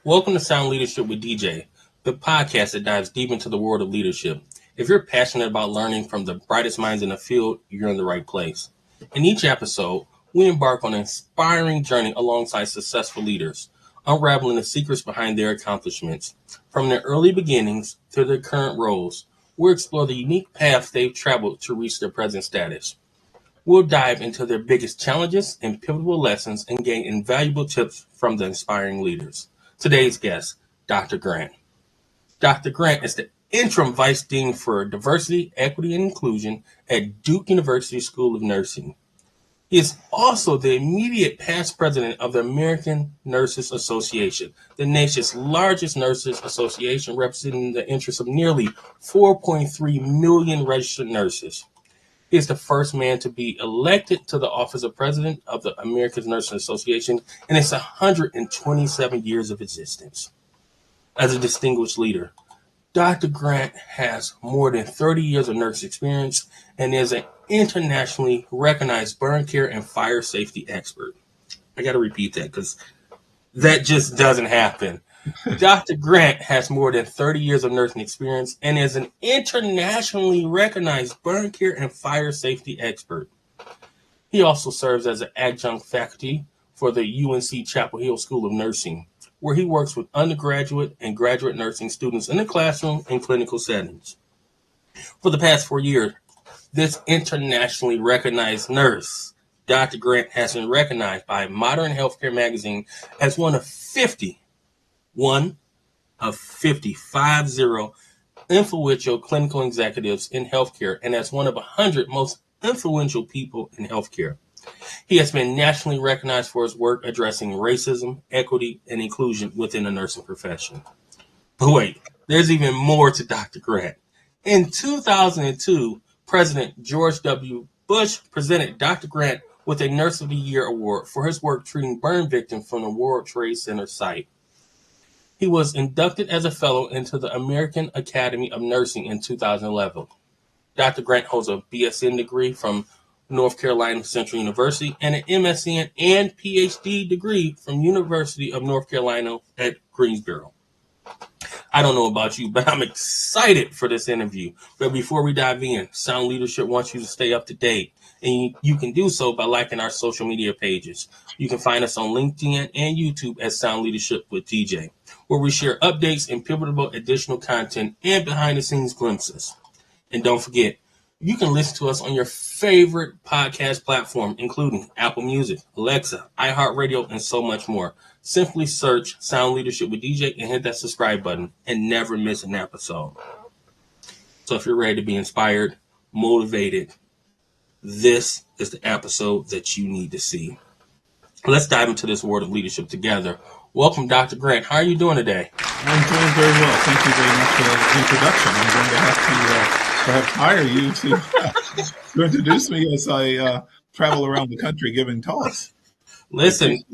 Welcome to Sound Leadership with DJ, the podcast that dives deep into the world of leadership. If you're passionate about learning from the brightest minds in the field, you're in the right place. In each episode, we embark on an inspiring journey alongside successful leaders, unraveling the secrets behind their accomplishments. From their early beginnings to their current roles, we'll explore the unique path they've traveled to reach their present status. We'll dive into their biggest challenges and pivotal lessons and gain invaluable tips from the inspiring leaders. Today's guest, Dr. Grant. Dr. Grant is the interim Vice Dean for Diversity, Equity, and Inclusion at Duke University School of Nursing. He is also the immediate past president of the American Nurses Association, the nation's largest nurses association, representing the interests of nearly 4.3 million registered nurses. He is the first man to be elected to the office of president of the American Nurses Association in its 127 years of existence. As a distinguished leader, Dr. Grant has more than 30 years of nurse experience and is an internationally recognized burn care and fire safety expert. I got to repeat that because that just doesn't happen. Dr. Grant has more than 30 years of nursing experience and is an internationally recognized burn care and fire safety expert. He also serves as an adjunct faculty for the UNC Chapel Hill School of Nursing, where he works with undergraduate and graduate nursing students in the classroom and clinical settings. For the past 4 years, this internationally recognized nurse, Dr. Grant, has been recognized by Modern Healthcare magazine as one of 50 influential clinical executives in healthcare and as one of 100 most influential people in healthcare. He has been nationally recognized for his work addressing racism, equity, and inclusion within the nursing profession. But wait, there's even more to Dr. Grant. In 2002, President George W. Bush presented Dr. Grant with a Nurse of the Year award for his work treating burn victims from the World Trade Center site. He was inducted as a fellow into the American Academy of Nursing in 2011. Dr. Grant holds a BSN degree from North Carolina Central University and an MSN and PhD degree from University of North Carolina at Greensboro. I don't know about you, but I'm excited for this interview. But before we dive in, Sound Leadership wants you to stay up to date, and you can do so by liking our social media pages. You can find us on LinkedIn and YouTube at Sound Leadership with DJ, where we share updates and pivotal additional content and behind-the-scenes glimpses. And don't forget, you can listen to us on your favorite podcast platform, including Apple Music, Alexa, iHeartRadio, and so much more. Simply search Sound Leadership with DJ and hit that subscribe button and never miss an episode. So if you're ready to be inspired, motivated, this is the episode that you need to see. Let's dive into this world of leadership together. Welcome, Dr. Grant. How are you doing today? I'm doing very well. Thank you very much for the introduction. I'm going to have to perhaps hire you to introduce me as I travel around the country giving talks. Listen,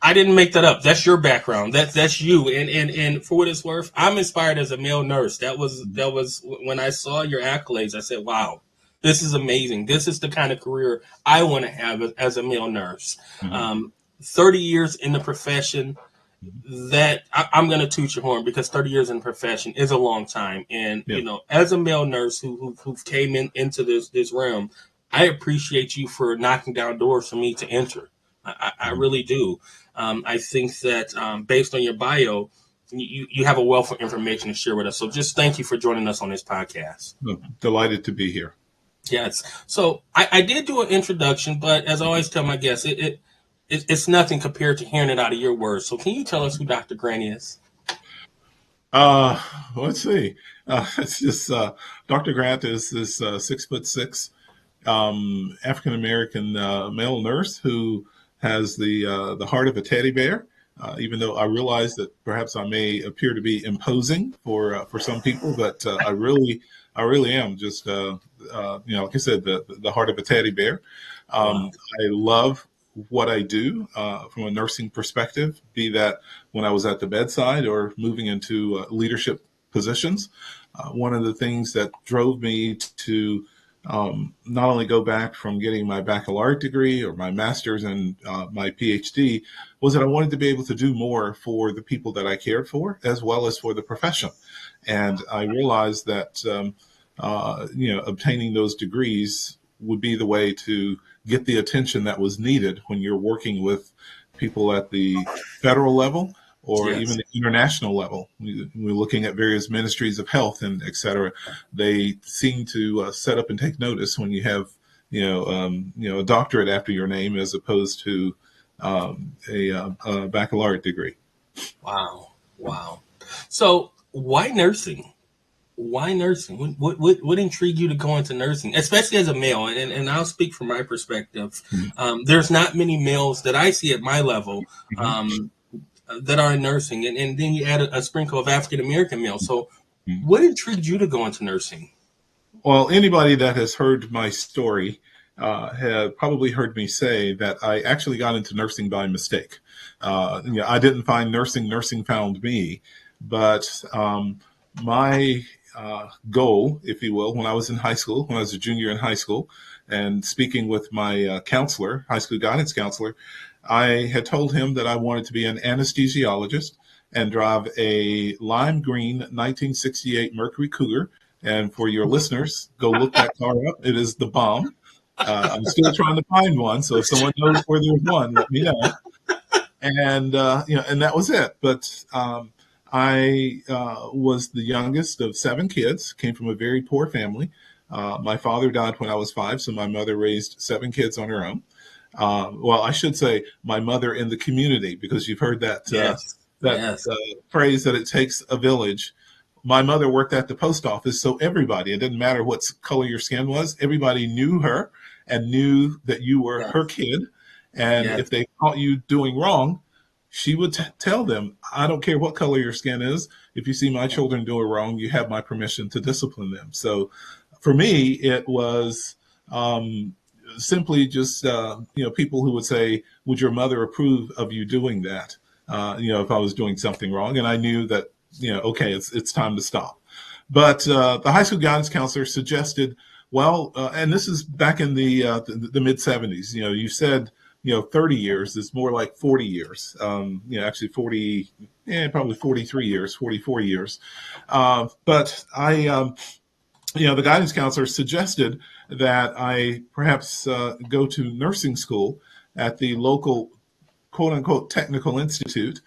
I didn't make that up. That's your background. That's you. And for what it's worth, I'm inspired as a male nurse. That was when I saw your accolades. I said, "Wow, this is amazing. This is the kind of career I want to have as a male nurse." Mm-hmm. 30 years in the profession. That I'm going to toot your horn because 30 years in the profession is a long time. And, You know, as a male nurse who came into this realm, I appreciate you for knocking down doors for me to enter. I really do. I think that based on your bio, you have a wealth of information to share with us. So just thank you for joining us on this podcast. I'm delighted to be here. Yes. So I did do an introduction, but as I always tell my guests, it's nothing compared to hearing it out of your words. So can you tell us who Dr. Grant is? Let's see. It's just Dr. Grant is this 6'6" African-American male nurse who has the heart of a teddy bear. Even though I realize that perhaps I may appear to be imposing for some people, but I really am just like I said, the heart of a teddy bear. Wow. I love what I do from a nursing perspective, be that when I was at the bedside or moving into leadership positions. One of the things that drove me to not only go back from getting my baccalaureate degree or my master's and my PhD, was that I wanted to be able to do more for the people that I cared for, as well as for the profession. And I realized that, obtaining those degrees would be the way to get the attention that was needed when you're working with people at the federal level or even Yes. the international level. We're looking at various ministries of health and et cetera. They seem to set up and take notice when you have, a doctorate after your name as opposed to a baccalaureate degree. Wow. Wow. So why nursing? Why nursing? What intrigued you to go into nursing, especially as a male? And I'll speak from my perspective. There's not many males that I see at my level um, that are in nursing, and then you add a sprinkle of African American males. So, what intrigued you to go into nursing? Well, anybody that has heard my story had probably heard me say that I actually got into nursing by mistake. I didn't find nursing, nursing found me. But my goal, if you will, when I was in high school, when I was a junior in high school, and speaking with my counselor, high school guidance counselor, I had told him that I wanted to be an anesthesiologist and drive a lime green 1968 Mercury Cougar. And for your listeners, go look that car up. It is the bomb. I'm still trying to find one. So if someone knows where there's one, let me know. And and that was it. But I was the youngest of 7 kids. Came from a very poor family. My father died when I was 5, so my mother raised 7 kids on her own. Well, I should say my mother in the community, because you've heard that Yes, yes, phrase that it takes a village. My mother worked at the post office, so everybody, it didn't matter what color your skin was, everybody knew her and knew that you were yes, her kid. And yes. if they caught you doing wrong, she would tell them, I don't care what color your skin is. If you see my children doing wrong, you have my permission to discipline them. So for me, it was simply just, people who would say, would your mother approve of you doing that? If I was doing something wrong. And I knew that, okay, it's time to stop. But the high school guidance counselor suggested, well, and this is back in the mid 70s. You said 30 years is more like 40 years. Actually 40, probably 43 years, 44 years. But the guidance counselor suggested that I perhaps go to nursing school at the local quote unquote technical institute,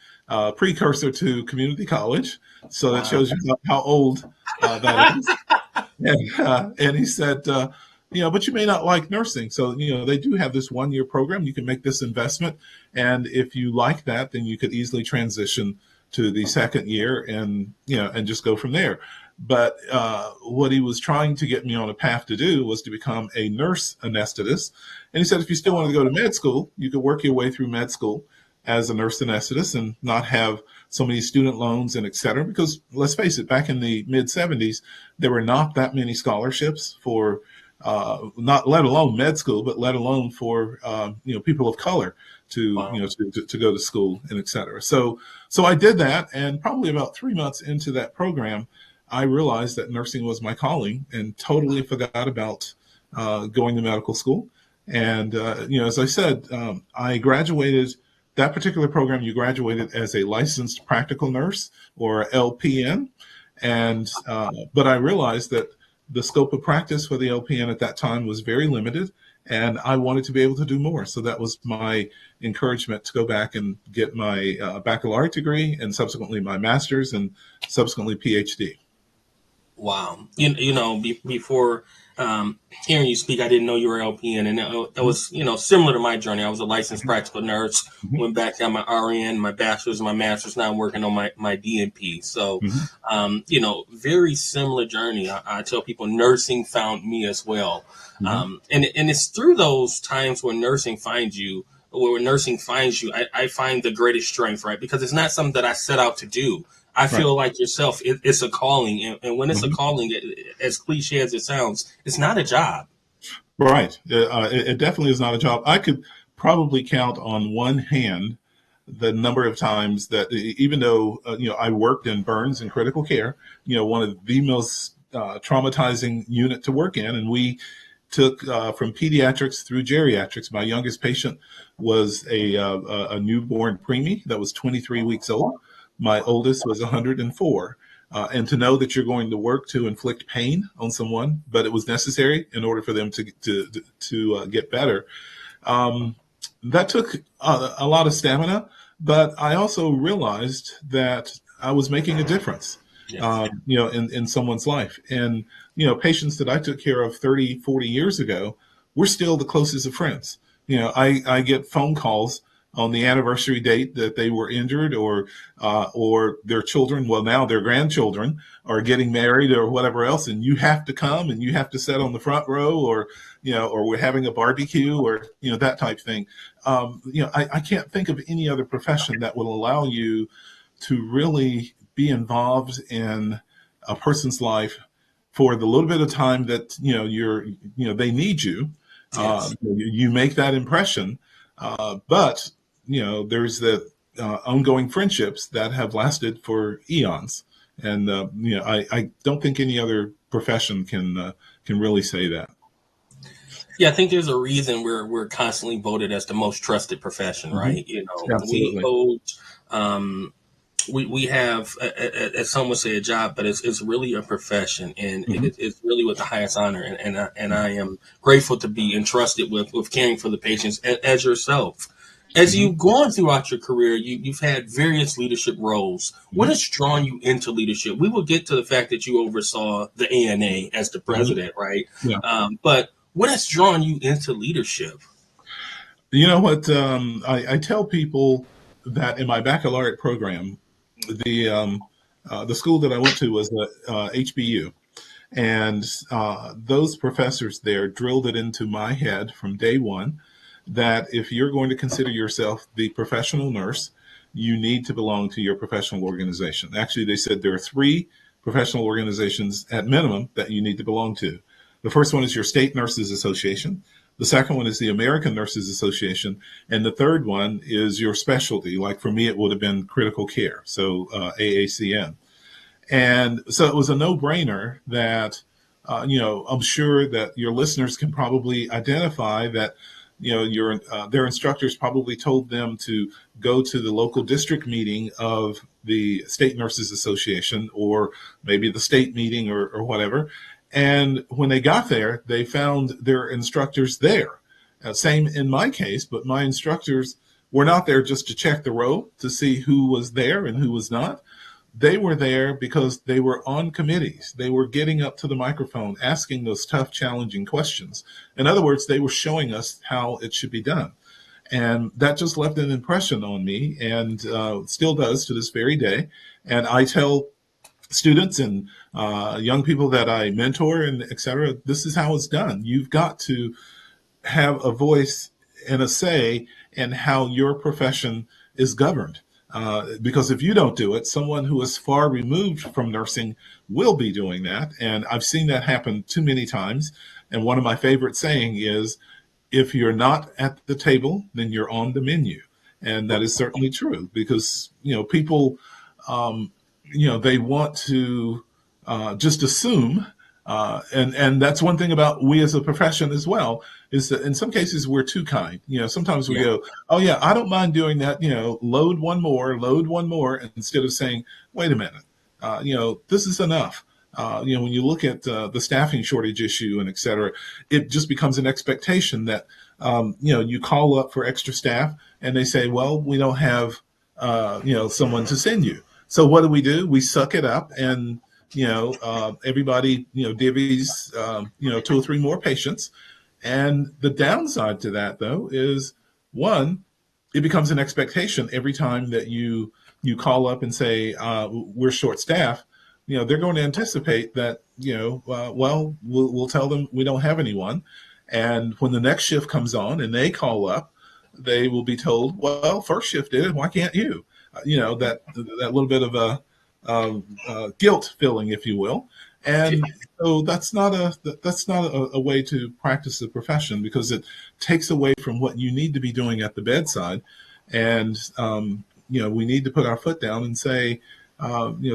precursor to community college. So that Wow. shows you how old that is. And he said, but you may not like nursing. So, they do have this 1-year program. You can make this investment. And if you like that, then you could easily transition to the second year and just go from there. But what he was trying to get me on a path to do was to become a nurse anesthetist. And he said, if you still want to go to med school, you could work your way through med school as a nurse anesthetist and not have so many student loans and et cetera. Because let's face it, back in the mid 70s, there were not that many scholarships for not let alone med school, but let alone for people of color to Wow. to go to school and et cetera. So I did that, and probably about 3 months into that program, I realized that nursing was my calling and totally forgot about going to medical school. And as I said, I graduated. That particular program, you graduated as a licensed practical nurse or LPN, and but I realized that the scope of practice for the LPN at that time was very limited, and I wanted to be able to do more. So that was my encouragement to go back and get my baccalaureate degree and subsequently my master's and subsequently PhD. Wow. Before hearing you speak, I didn't know you were LPN, and that was, similar to my journey. I was a licensed practical nurse, Mm-hmm. went back, got my RN, my bachelor's, my master's. Now I'm working on my DNP. So, Mm-hmm. very similar journey. I tell people nursing found me as well. Mm-hmm. And it's through those times when nursing finds you, or when nursing finds you, I find the greatest strength, right? Because it's not something that I set out to do. I Right. feel like yourself, it's a calling. And when it's a Mm-hmm. calling, as cliche as it sounds, it's not a job. Right. It definitely is not a job. I could probably count on one hand the number of times that even though I worked in burns and critical care, one of the most traumatizing unit to work in. And we took from pediatrics through geriatrics. My youngest patient was a newborn preemie that was 23 weeks old. My oldest was 104. And to know that you're going to work to inflict pain on someone, but it was necessary in order for them to get better. That took a lot of stamina, but I also realized that I was making a difference, Yes. in someone's life. And, patients that I took care of 30, 40 years ago, we're still the closest of friends. I get phone calls on the anniversary date that they were injured, or their children, well, now their grandchildren are getting married or whatever else, and you have to come and you have to sit on the front row, or we're having a barbecue, or that type thing. I can't think of any other profession that will allow you to really be involved in a person's life for the little bit of time that they need you. Yes. You make that impression, but there's the ongoing friendships that have lasted for eons, and I don't think any other profession can really say that. Yeah, I think there's a reason we're constantly voted as the most trusted profession, Hmm. right? We Absolutely. hold, um, we have, as some would say, a job, but it's really a profession, and Hmm. it's really with the highest honor. And I am grateful to be entrusted with caring for the patients as yourself. As Hmm. you've gone throughout your career, you've had various leadership roles. What Hmm. has drawn you into leadership? We will get to the fact that you oversaw the ANA as the Hmm. president, right? Yeah. But what has drawn you into leadership? You know what? I tell people that in my baccalaureate program, the school that I went to was the HBU. And those professors there drilled it into my head from day one that if you're going to consider yourself the professional nurse, you need to belong to your professional organization. Actually, they said there are three professional organizations at minimum that you need to belong to. The first one is your state nurses association. The second one is the American Nurses Association. And the third one is your specialty. Like for me, it would have been critical care. So AACN. And so it was a no-brainer that, I'm sure that your listeners can probably identify that, their instructors probably told them to go to the local district meeting of the State Nurses Association, or maybe the state meeting, or whatever. And when they got there, they found their instructors there. Same in my case, but my instructors were not there just to check the row to see who was there and who was not. They were there because they were on committees. They were getting up to the microphone, asking those tough, challenging questions. In other words, they were showing us how it should be done. And that just left an impression on me, and still does to this very day. And I tell students and young people that I mentor and et cetera, this is how it's done. You've got to have a voice and a say in how your profession is governed. Because if you don't do it, someone who is far removed from nursing will be doing that. And I've seen that happen too many times. And one of my favorite saying is, if you're not at the table, then you're on the menu. And that is certainly true because, people, they want to just assume. And that's one thing about we as a profession as well, is that in some cases we're too kind. Sometimes we Yeah. go, oh yeah, I don't mind doing that. Load one more, instead of saying, wait a minute, this is enough. When you look at the staffing shortage issue and et cetera, it just becomes an expectation that, you call up for extra staff and they say, well, we don't have, someone to send you. So what do? We suck it up and, everybody, divvies, two or three more patients. And the downside to that, though, is one, it becomes an expectation every time that you call up and say we're short staffed. They're going to anticipate that we'll tell them we don't have anyone, and when the next shift comes on and they call up, they will be told, well, first shift did it, why can't you? That little bit of a guilt feeling, if you will. And so that's not a way to practice the profession, because it takes away from what you need to be doing at the bedside. And we need to put our foot down and say,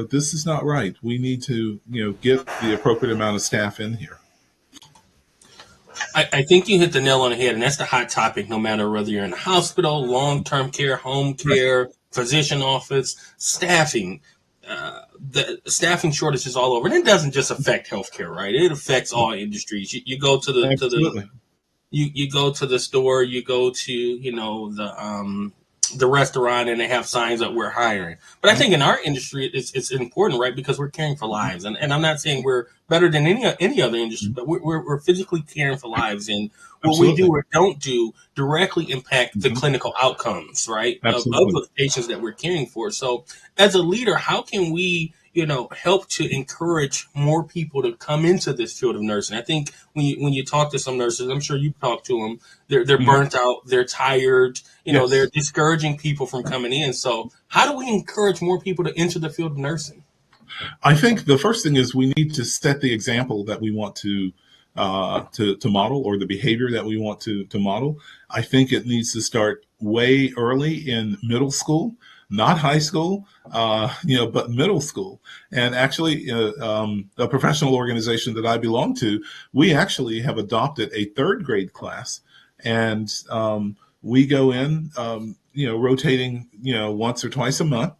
this is not right. We need to, get the appropriate amount of staff in here. I think you hit the nail on the head, and that's the hot topic no matter whether you're in a hospital, long-term care, home Right. care, physician office, staffing. The staffing shortages all over, and it doesn't just affect healthcare, right? It affects all industries. You go to the Absolutely. you go to the store, you go to the restaurant, and they have signs that we're hiring. But I think in our industry, it's important, right? Because we're caring for lives, and I'm not saying we're better than any other industry, but we're physically caring for lives, and what we do Absolutely. or don't do directly impact the Mhm. clinical outcomes, right, of Absolutely. the patients that we're caring for. So, as a leader, how can we help to encourage more people to come into this field of nursing? I think when you talk to some nurses, I'm sure you talk to them, they're Mhm. burnt out, they're tired, they're Yes. discouraging people from coming in. So how do we encourage more people to enter the field of nursing? I think the first thing is we need to set the example that we want to model, or the behavior that we want to model. I think it needs to start way early in middle school, not high school, but middle school. And actually, a professional organization that I belong to, we actually have adopted a third grade class, and we go in, rotating, once or twice a month,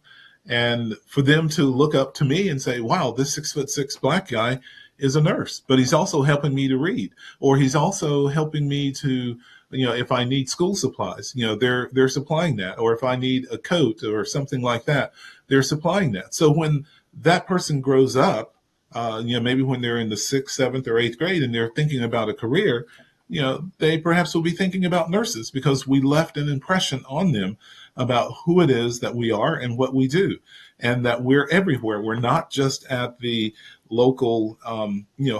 and for them to look up to me and say, wow, this 6'6" black guy is a nurse, but he's also helping me to read, or he's also helping me to, if I need school supplies, they're supplying that, or if I need a coat or something like that, they're supplying that. So when that person grows up, maybe when they're in the sixth, seventh, or eighth grade and they're thinking about a career, they perhaps will be thinking about nurses because we left an impression on them about who it is that we are and what we do, and that we're everywhere. We're not just at the local,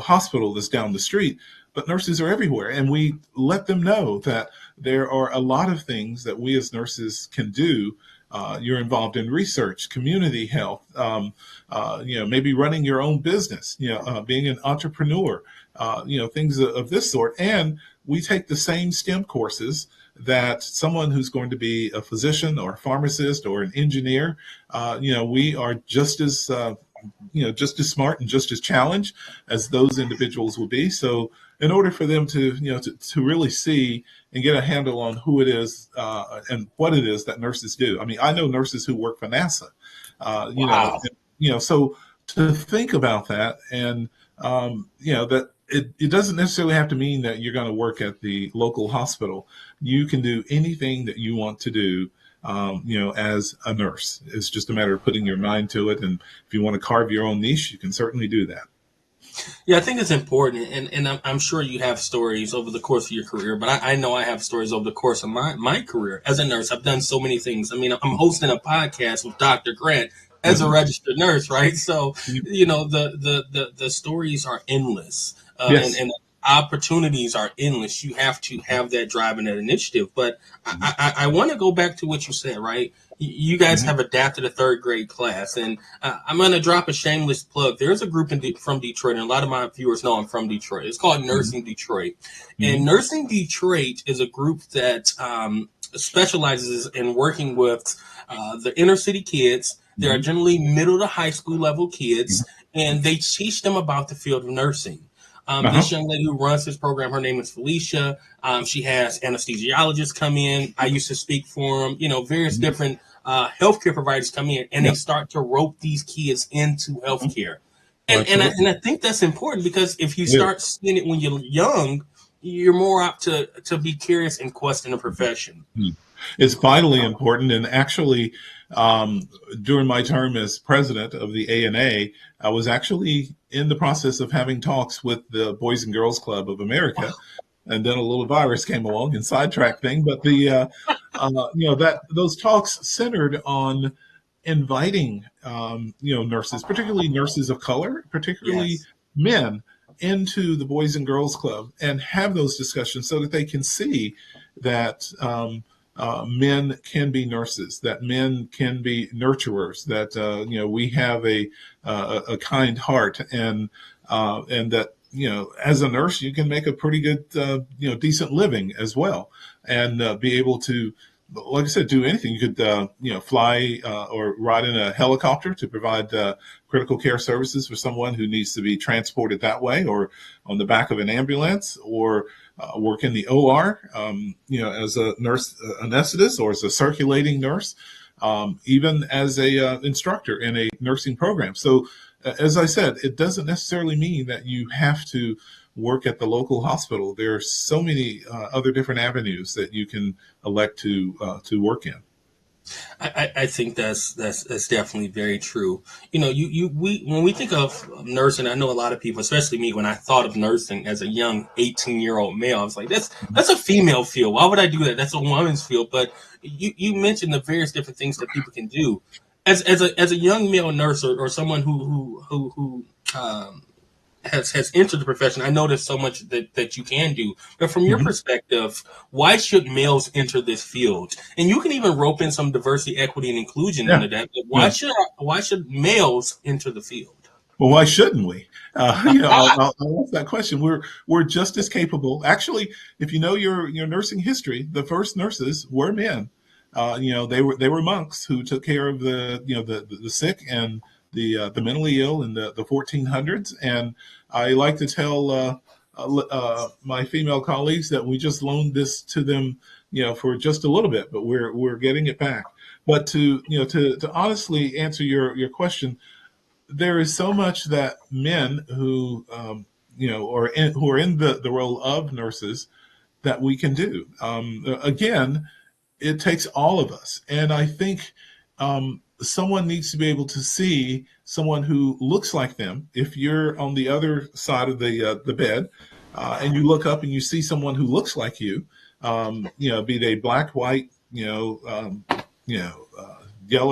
hospital that's down the street, but nurses are everywhere. And we let them know that there are a lot of things that we as nurses can do. You're involved in research, community health, maybe running your own business, being an entrepreneur, things of this sort. And we take the same STEM courses that someone who's going to be a physician or a pharmacist or an engineer, we are just as smart and just as challenged as those individuals will be. So in order for them to, to really see and get a handle on who it is and what it is that nurses do. I mean, I know nurses who work for NASA, Wow. so to think about that, and, that it doesn't necessarily have to mean that you're going to work at the local hospital. You can do anything that you want to do, as a nurse. It's just a matter of putting your mind to it. And if you want to carve your own niche, you can certainly do that. Yeah, I think it's important, and I'm sure you have stories over the course of your career, but I know I have stories over the course of my career as a nurse. I've done so many things. I mean, I'm hosting a podcast with Dr. Grant as a Mhm. registered nurse, right? So, the stories are endless, Yes. and opportunities are endless. You have to have that drive and that initiative. But Mhm. I want to go back to what you said, right? You guys Mhm. have adapted a third grade class, and I'm going to drop a shameless plug. There's a group from Detroit, and a lot of my viewers know I'm from Detroit. It's called Mhm. Nursing Detroit. And Mhm. Nursing Detroit is a group that specializes in working with the inner city kids. They are Mhm. generally middle to high school level Mhm. kids, and they teach them about the field of nursing. This Uh-huh. young lady who runs this program, her name is Felicia. She has anesthesiologists come in. I used to speak for them. Various Mhm. different healthcare providers come in, and they Yeah. start to rope these kids into Mhm. healthcare. Oh, And absolutely. I think that's important because if you It is. start seeing it when you're young, you're more apt to be curious and question the profession. Mhm. It's vitally important. And actually, um, during my term as president of the ANA, I was actually in the process of having talks with the Boys and Girls Club of America, and then a little virus came along and sidetracked thing. But that those talks centered on inviting, nurses, particularly nurses of color, particularly Yes. men, into the Boys and Girls Club, and have those discussions so that they can see that, men can be nurses, that men can be nurturers, that, we have a kind heart, and that, as a nurse you can make a pretty good, decent living as well, and be able to like I said, do anything. You could, fly or ride in a helicopter to provide critical care services for someone who needs to be transported that way, or on the back of an ambulance, or work in the OR, as a nurse anesthetist, or as a circulating nurse, even as a instructor in a nursing program. So, as I said, it doesn't necessarily mean that you have to work at the local hospital. There are so many other different avenues that you can elect to work in. I think that's definitely very true. We when we think of nursing, I know a lot of people, especially me, when I thought of nursing as a young 18-year-old male, I was like, that's a female field. Why would I do that? That's a woman's field. But you mentioned the various different things that people can do. As a young male nurse, or someone who has entered the profession, I know there's so much that you can do. But from your Mhm. perspective, why should males enter this field? And you can even rope in some diversity, equity, and inclusion Yeah, into that. But yeah. why should males enter the field? Well, why shouldn't we? I'll ask that question. We're just as capable. Actually, if you know your nursing history, the first nurses were men. They were monks who took care of the sick and the mentally ill in the 1400s. And I like to tell my female colleagues that we just loaned this to them, for just a little bit, but we're getting it back. But to honestly answer your question, there is so much that men who who are in the role of nurses that we can do. Again, it takes all of us, and I think someone needs to be able to see someone who looks like them. If you're on the other side of the bed, and you look up and you see someone who looks like you, be they black, white, yellow,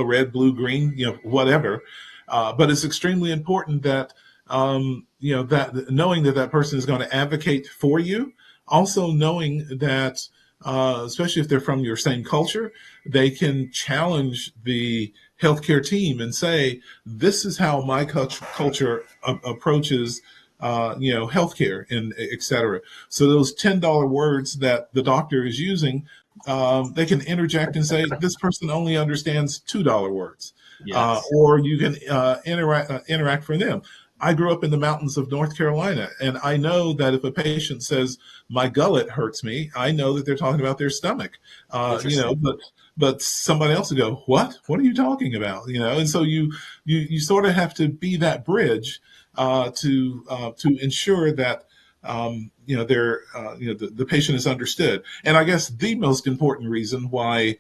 red, blue, green, whatever. But it's extremely important that that knowing that that person is going to advocate for you, also knowing that especially if they're from your same culture, they can challenge the healthcare team and say, "This is how my culture approaches." Healthcare and et cetera. So those $10 words that the doctor is using, they can interject and say, this person only understands $2 words. Yes, Or you can interact for them. I grew up in the mountains of North Carolina, and I know that if a patient says, my gullet hurts me, I know that they're talking about their stomach. interesting. But somebody else will go, what? What are you talking about? And so you sort of have to be that bridge to ensure that the patient is understood. And I guess the most important reason why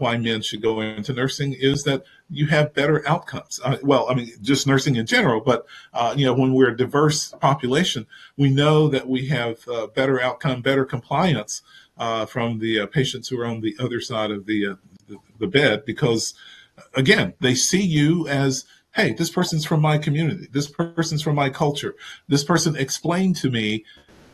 men should go into nursing is that you have better outcomes. Well, I mean, just nursing in general, but when we're a diverse population, we know that we have better outcome, better compliance from the patients who are on the other side of the bed, because again, they see you as, hey, this person's from my community, this person's from my culture, this person explained to me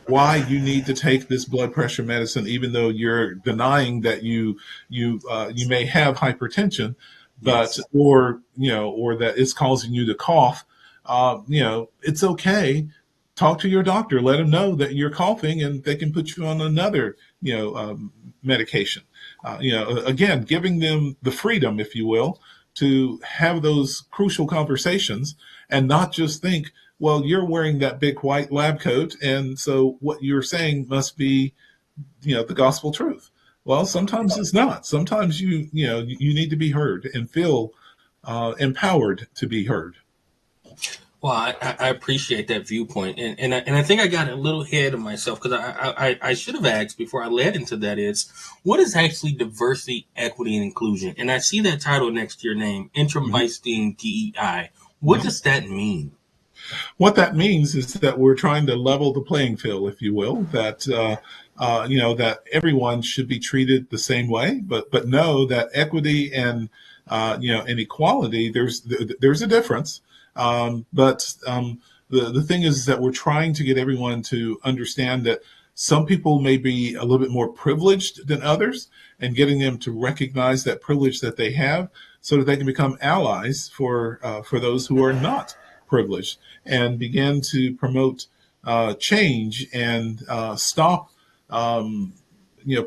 why you need to take this blood pressure medicine, even though you're denying that you may have hypertension, but Yes, or that it's causing you to cough. It's okay. Talk to your doctor. Let them know that you're coughing, and they can put you on another medication. Again, giving them the freedom, if you will, to have those crucial conversations and not just think, well, you're wearing that big white lab coat, and so what you're saying must be, the gospel truth. Well, sometimes it's not. Sometimes you need to be heard and feel empowered to be heard. well, I appreciate that viewpoint, and I think I got a little ahead of myself, because I should have asked before I led into that is, what is actually diversity, equity, and inclusion? And I see that title next to your name, interim Mhm. vice dean DEI. What Mhm. does that mean? What that means is that we're trying to level the playing field, if you will. That that everyone should be treated the same way, but know that equity and equality, there's a difference. But the thing is that we're trying to get everyone to understand that some people may be a little bit more privileged than others, and getting them to recognize that privilege that they have, so that they can become allies for those who are not privileged, and begin to promote change and stop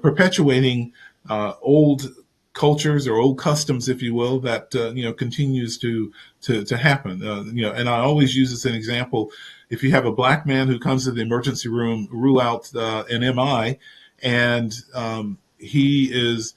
perpetuating old cultures or old customs, if you will, that continues to happen. And I always use this as an example. If you have a black man who comes to the emergency room, rule out an MI, and he is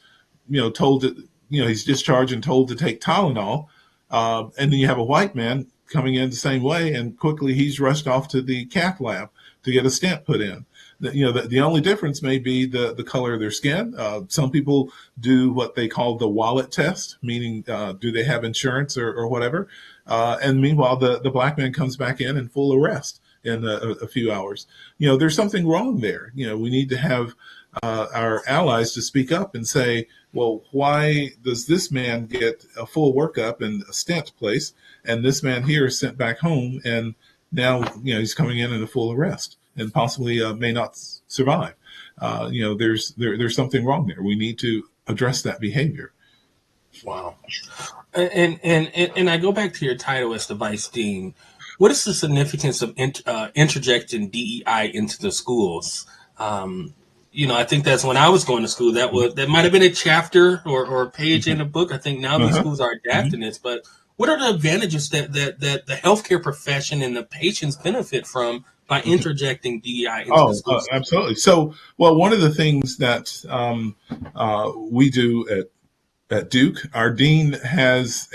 told that he's discharged and told to take Tylenol, and then you have a white man coming in the same way, and quickly he's rushed off to the cath lab to get a stent put in. The only difference may be the color of their skin. Some people do what they call the wallet test, meaning do they have insurance or whatever. And meanwhile, the black man comes back in full arrest in a few hours. There's something wrong there. We need to have our allies to speak up and say, well, why does this man get a full workup and a stent placed, and this man here is sent back home, and now he's coming in a full arrest and possibly may not survive. There's something wrong there. We need to address that behavior. Wow. And I go back to your title as the vice dean. What is the significance of interjecting DEI into the schools? I think that's when I was going to school. That might have been a chapter or a page in a book. I think now these schools are adapting this. But what are the advantages that the healthcare profession and the patients benefit from by interjecting DEI into the schools? Absolutely. So, one of the things that we do at Duke, our dean is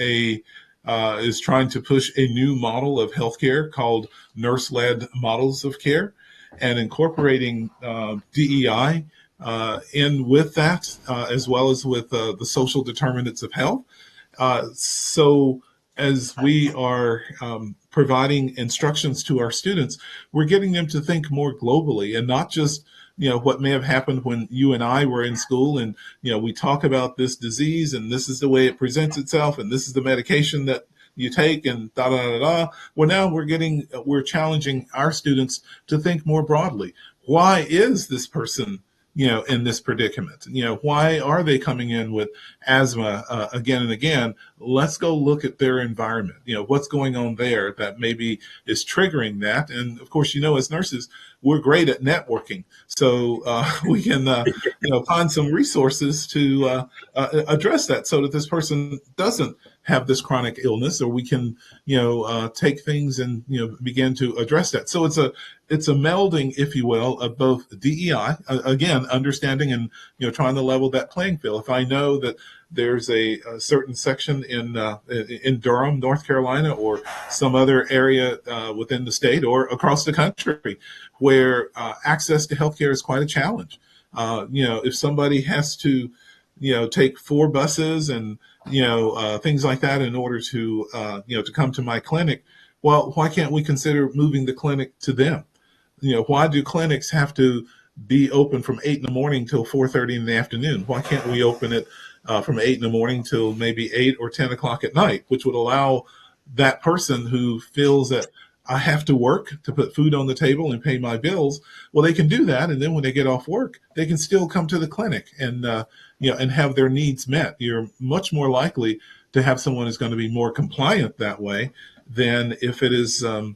trying to push a new model of healthcare called nurse-led models of care, and incorporating DEI in with that, as well as with the social determinants of health. So as we are providing instructions to our students, we're getting them to think more globally and not just what may have happened when you and I were in school and we talk about this disease and this is the way it presents itself and this is the medication that you take and da da da da. Well, now we're challenging our students to think more broadly. Why is this person in this predicament? Why are they coming in with asthma again and again? Let's go look at their environment. What's going on there that maybe is triggering that. And of course, as nurses, we're great at networking. So we can, find some resources to address that so that this person doesn't have this chronic illness, or we can, take things and, begin to address that. So it's a melding, if you will, of both DEI, again, understanding and, trying to level that playing field. If I know that there's a certain section in Durham, North Carolina, or some other area within the state or across the country where access to healthcare is quite a challenge. If somebody has to, take 4 buses and, things like that in order to, to come to my clinic, well, why can't we consider moving the clinic to them? Why do clinics have to be open from 8 in the morning till 4:30 in the afternoon? Why can't we open it from 8 in the morning till maybe 8 or 10 o'clock at night, which would allow that person who feels that I have to work to put food on the table and pay my bills, well, they can do that. And then when they get off work, they can still come to the clinic and, and have their needs met. You're much more likely to have someone who's going to be more compliant that way than if it is, someone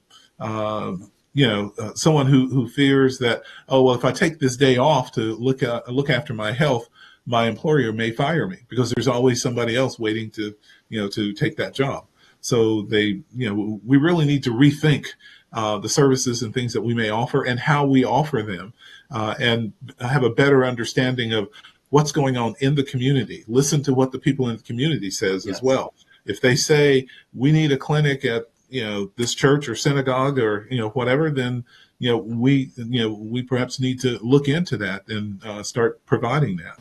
who fears that, oh, well, if I take this day off to look after my health, my employer may fire me because there's always somebody else waiting to take that job. So we really need to rethink the services and things that we may offer and how we offer them, and have a better understanding of what's going on in the community. Listen to what the people in the community says as well. If they say we need a clinic at this church or synagogue or whatever, then we perhaps need to look into that and start providing that.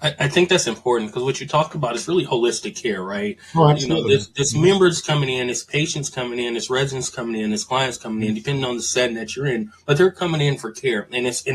I think that's important because what you talk about is really holistic care, right? Oh, absolutely. There's members coming in, there's patients coming in, there's residents coming in, there's clients coming in, depending on the setting that you're in, but they're coming in for care, and it's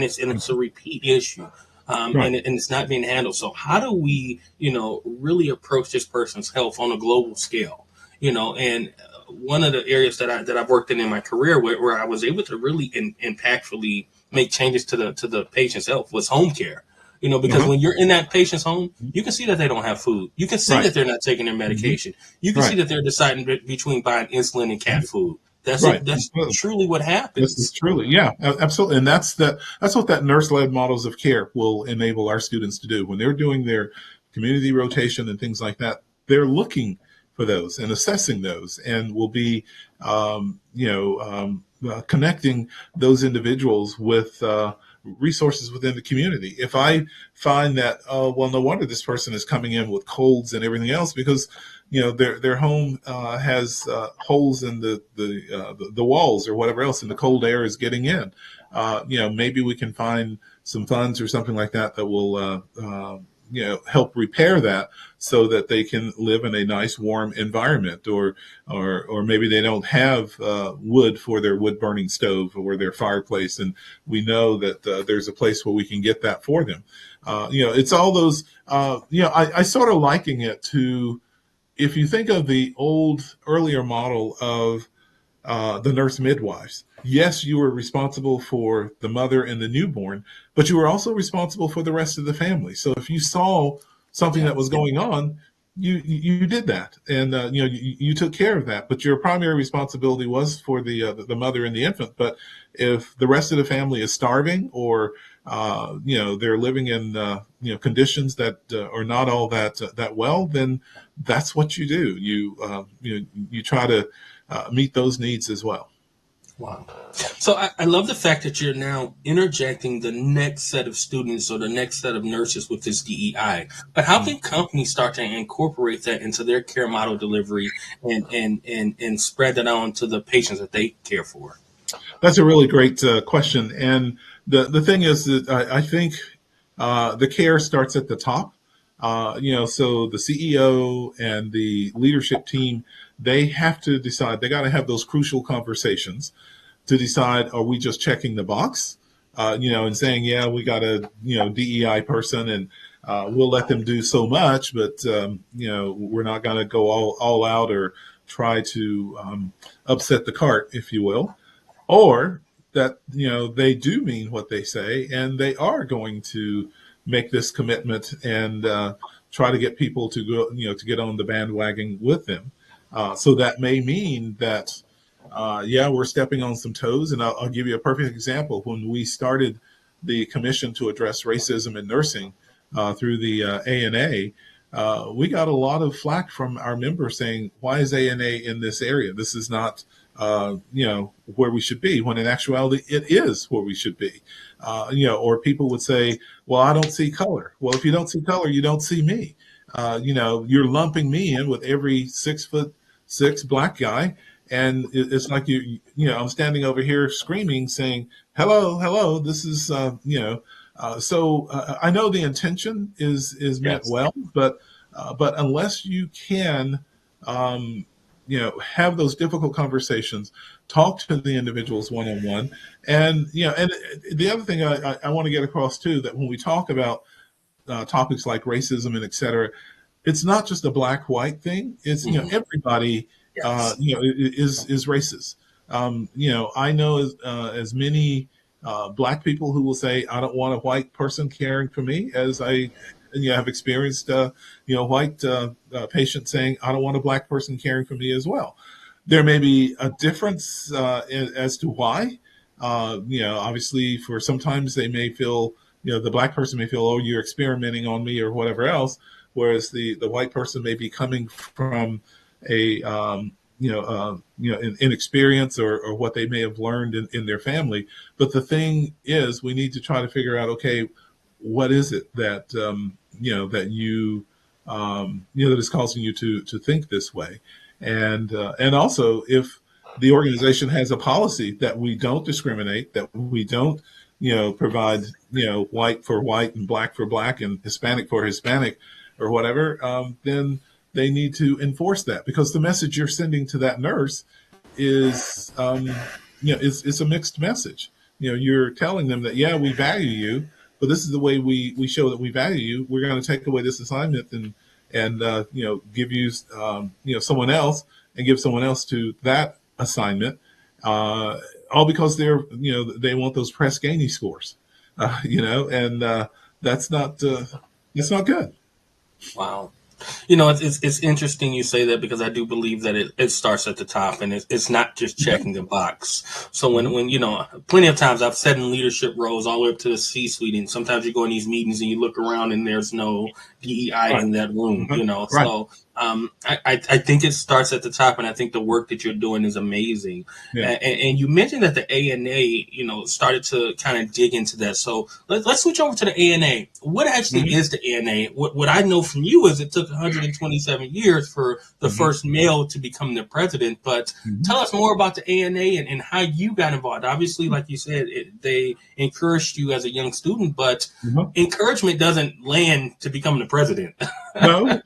a repeat issue, and it's not being handled. So how do we, really approach this person's health on a global scale? And one of the areas that I've worked in my career where I was able to really impactfully make changes to the patient's health was home care. Because when you're in that patient's home, you can see that they don't have food. You can see that they're not taking their medication. You can see that they're deciding between buying insulin and cat food. Right. That's truly what This is happens. truly, yeah, absolutely, and that's what that nurse-led models of care will enable our students to do when they're doing their community rotation and things like that. They're looking for those and assessing those, and will be, connecting those individuals with resources within the community. If I find that, oh well, no wonder this person is coming in with colds and everything else because their home has holes in the walls or whatever else, and the cold air is getting in. Maybe we can find some funds or something like that that will help repair that so that they can live in a nice warm environment, or maybe they don't have wood for their wood burning stove or their fireplace, and we know that there's a place where we can get that for them. It's all those. I sort of liking it to, if you think of the old earlier model of the nurse midwives. Yes, you were responsible for the mother and the newborn, but you were also responsible for the rest of the family. So if you saw something that was going on, you did that, and you took care of that. But your primary responsibility was for the mother and the infant. But if the rest of the family is starving, or they're living in conditions that are not all that well, then that's what you do. You try to meet those needs as well. Wow. So I love the fact that you're now interjecting the next set of students or the next set of nurses with this DEI. But how can companies start to incorporate that into their care model delivery and spread that on to the patients that they care for? That's a really great question. And the thing is that I think the care starts at the top. So the CEO and the leadership team, they have to decide, they got to have those crucial conversations to decide, are we just checking the box, and saying, yeah, we got a, DEI person, and we'll let them do so much, but, we're not going to go all out or try to upset the cart, if you will. Or that, they do mean what they say, and they are going to make this commitment and try to get people to go, to get on the bandwagon with them. So that may mean that, we're stepping on some toes. And I'll give you a perfect example. When we started the Commission to Address Racism in Nursing through the ANA, we got a lot of flack from our members saying, why is ANA in this area? This is not, where we should be, when in actuality, it is where we should be. Or people would say, well, I don't see color. Well, if you don't see color, you don't see me. You're lumping me in with every 6'6" black guy. And it's like I'm standing over here screaming, saying, hello, hello, this is, I know the intention is meant Yes. well, but unless you can, have those difficult conversations, talk to the individuals one on one, and and the other thing I want to get across too, that when we talk about topics like racism and et cetera, it's not just a black white thing. It's Mhm. everybody Yes. is racist. I know as many black people who will say, I don't want a white person caring for me, as I have experienced white patients saying, I don't want a black person caring for me as well. There may be a difference as to why. Obviously, for sometimes they may feel, the black person may feel, oh, you're experimenting on me or whatever else, whereas the white person may be coming from a inexperience, or what they may have learned in their family. But the thing is, we need to try to figure out, okay, what is it that that that is causing you to think this way, and also, if the organization has a policy that we don't discriminate, that we don't provide white for white and black for black and Hispanic for Hispanic or whatever, then they need to enforce that, because the message you're sending to that nurse is is a mixed message. You're telling them that, yeah, we value you, but this is the way we show that we value you. We're going to take away this assignment and give you someone else, and give someone else to that assignment, all because they want those Press Ganey scores, and that's not good. Wow. It's interesting you say that, because I do believe that it starts at the top, and it's not just checking a box. So when plenty of times I've sat in leadership roles all the way up to the C-suite, and sometimes you go in these meetings and you look around and there's no DEI Right. in that room. Right. So I think it starts at the top, and I think the work that you're doing is amazing. Yeah. And you mentioned that the ANA, started to kind of dig into that. So let's switch over to the ANA. What actually is the ANA? What I know from you is it took 127 years for the first male to become the president. But tell us more about the ANA and how you got involved. Obviously, like you said, they encouraged you as a young student, but encouragement doesn't land to becoming the president. No,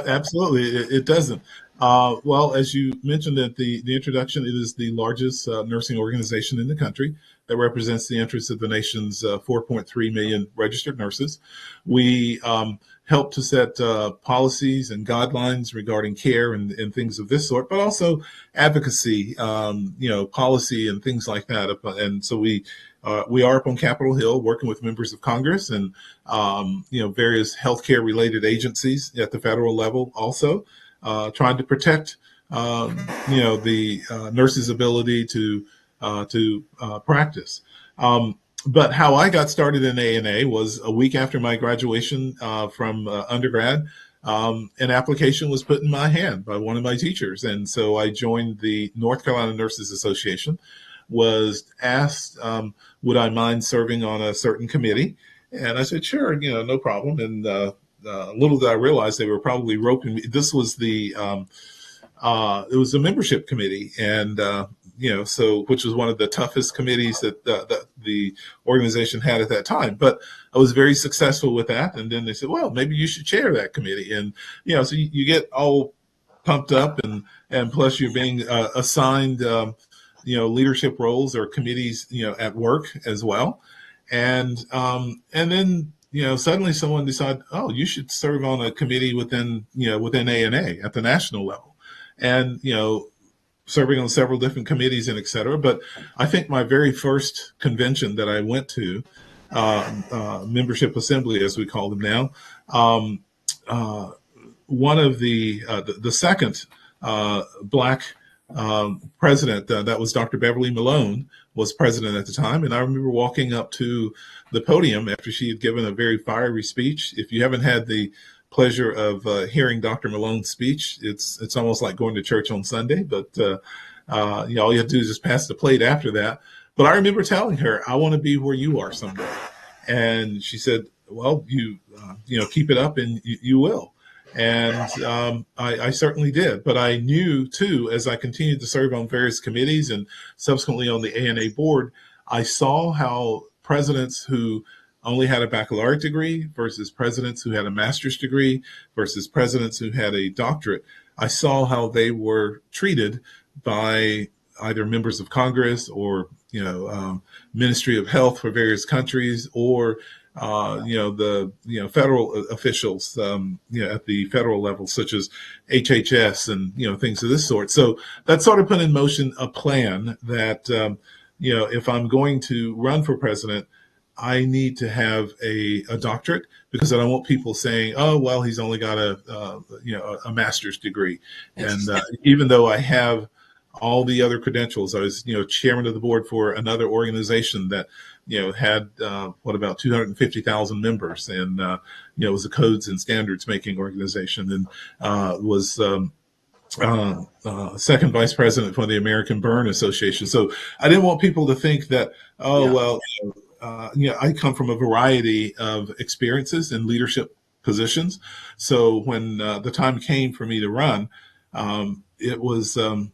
absolutely, it doesn't. Well, as you mentioned at the introduction, it is the largest nursing organization in the country that represents the interests of the nation's 4.3 million registered nurses. We help to set policies and guidelines regarding care and things of this sort, but also advocacy, policy and things like that. And so we are up on Capitol Hill working with members of Congress and various healthcare related agencies at the federal level, also trying to protect the nurses' ability to practice. But how I got started in ANA was a week after my graduation from undergrad. An application was put in my hand by one of my teachers, and so I joined the North Carolina Nurses Association. Was asked, would I mind serving on a certain committee? And I said, sure, no problem. And little did I realize they were probably roping me. This was it was a membership committee, and so which was one of the toughest committees that the organization had at that time. But I was very successful with that. And then they said, well, maybe you should chair that committee. And so you get all pumped up, and plus you're being assigned leadership roles or committees, at work as well. And then, suddenly someone decided, oh, you should serve on a committee within ANA at the national level. And, serving on several different committees and et cetera. But I think my very first convention that I went to, membership assembly, as we call them now, one of the second Black president, that was Dr. Beverly Malone, was president at the time. And I remember walking up to the podium after she had given a very fiery speech. If you haven't had the pleasure of hearing Dr. Malone's speech, it's almost like going to church on Sunday, but all you have to do is just pass the plate after that. But I remember telling her, I want to be where you are someday. And she said, well, you keep it up and you will. And I certainly did. But I knew, too, as I continued to serve on various committees and subsequently on the ANA board, I saw how presidents who only had a baccalaureate degree versus presidents who had a master's degree versus presidents who had a doctorate, I saw how they were treated by either members of Congress or, Ministry of Health for various countries, or the federal officials, at the federal level, such as HHS and, things of this sort. So that sort of put in motion a plan that, if I'm going to run for president, I need to have a doctorate, because I don't want people saying, oh, well, he's only got a master's degree. And even though I have all the other credentials, I was, chairman of the board for another organization that, had about 250,000 members, and it was a codes and standards making organization, and was second vice president for the American Burn Association. So I didn't want people to think that, I come from a variety of experiences and leadership positions. So when the time came for me to run, it was an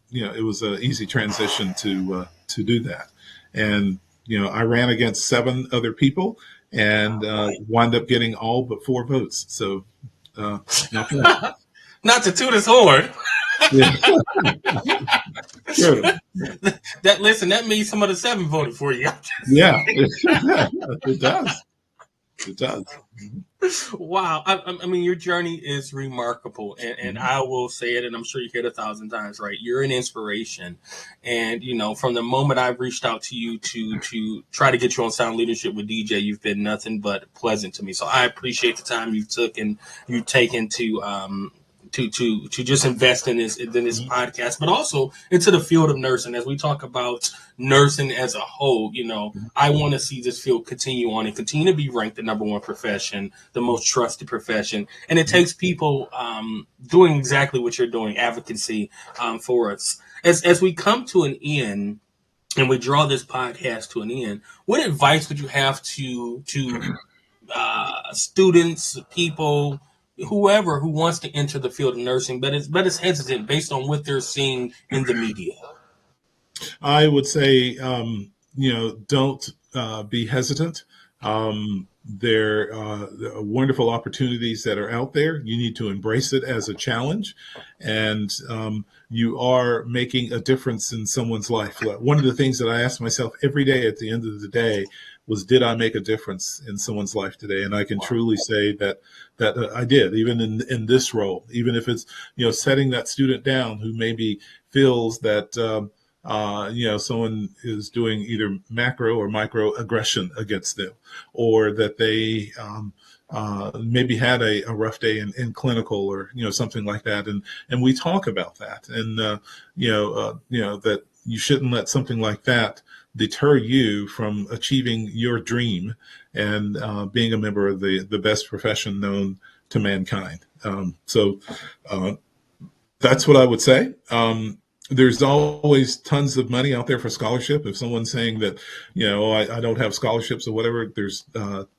easy transition to do that. And I ran against 7 other people and wound up getting all but 4 votes. So not to toot his horn. Yeah. Sure. That means some of the 7 voted for you. Yeah, it does. It does. Wow. I mean, your journey is remarkable. And Mhm. I will say it, and I'm sure you hear it 1,000 times, right? You're an inspiration. And, from the moment I've reached out to you to try to get you on Sound Leadership with DJ, you've been nothing but pleasant to me. So I appreciate the time you took and you've taken to just invest in this podcast, but also into the field of nursing. As we talk about nursing as a whole, I want to see this field continue on and continue to be ranked the number one profession, the most trusted profession, and it takes people doing exactly what you're doing, advocacy for us. As we come to an end, and we draw this podcast to an end, what advice would you have to students, people, whoever who wants to enter the field of nursing, but is hesitant based on what they're seeing in the media? I would say, don't be hesitant. There are wonderful opportunities that are out there. You need to embrace it as a challenge, and you are making a difference in someone's life. One of the things that I ask myself every day at the end of the day was, did I make a difference in someone's life today? And I can truly say that I did, even in this role, even if it's setting that student down who maybe feels that. Someone is doing either macro or micro aggression against them, or that they maybe had a rough day in clinical, or something like that, and we talk about that, and that you shouldn't let something like that deter you from achieving your dream and being a member of the best profession known to mankind. So that's what I would say. There's always tons of money out there for scholarship. If someone's saying that, I don't have scholarships or whatever, there's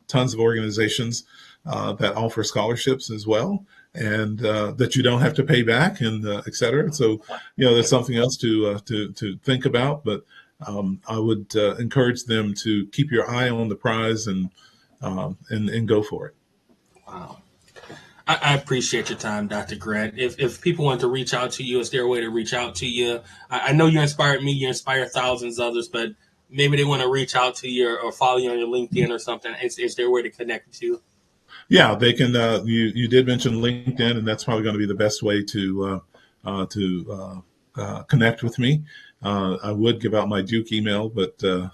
tons of organizations that offer scholarships as well, and that you don't have to pay back, and et cetera. So, that's something else to think about. But I would encourage them to keep your eye on the prize and go for it. Wow. I appreciate your time, Dr. Grant. If people want to reach out to you, is there a way to reach out to you? I know you inspired me, you inspire thousands of others, but maybe they want to reach out to you or follow you on your LinkedIn or something. Is there a way to connect with you? Yeah, they can. You did mention LinkedIn, and that's probably going to be the best way to connect with me. I would give out my Duke email, but I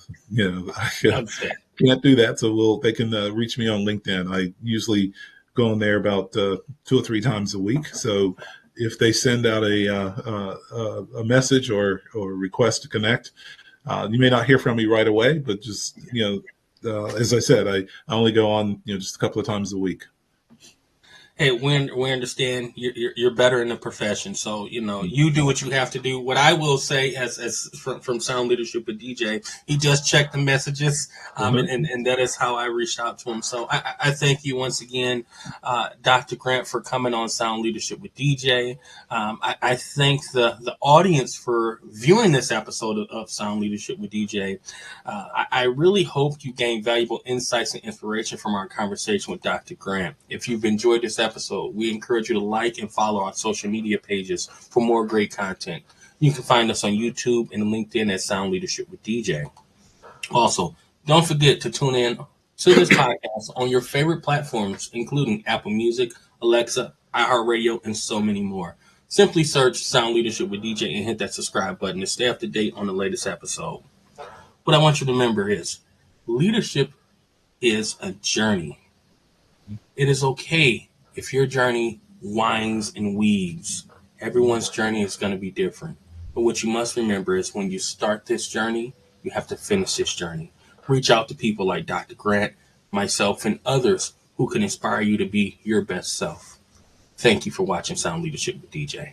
Okay. can't do that. So they can reach me on LinkedIn. I usually go on there about 2 or 3 times a week. So if they send out a message or request to connect, you may not hear from me right away, but just as I said, I only go on just a couple of times a week. Hey, we understand you're better in the profession, so you do what you have to do. What I will say, as from Sound Leadership with DJ, he just checked the messages, Uh-huh. and that is how I reached out to him. So I thank you once again, Dr. Grant, for coming on Sound Leadership with DJ. I thank the audience for viewing this episode of Sound Leadership with DJ. I really hope you gain valuable insights and inspiration from our conversation with Dr. Grant. If you've enjoyed this episode, we encourage you to like and follow our social media pages for more great content. You can find us on YouTube and LinkedIn at Sound Leadership with DJ. Also, don't forget to tune in to this podcast on your favorite platforms, including Apple Music, Alexa, iHeartRadio, and so many more. Simply search Sound Leadership with DJ and hit that subscribe button to stay up to date on the latest episode. What I want you to remember is leadership is a journey. It is okay if your journey winds and weaves. Everyone's journey is going to be different. But what you must remember is when you start this journey, you have to finish this journey. Reach out to people like Dr. Grant, myself, and others who can inspire you to be your best self. Thank you for watching Sound Leadership with DJ.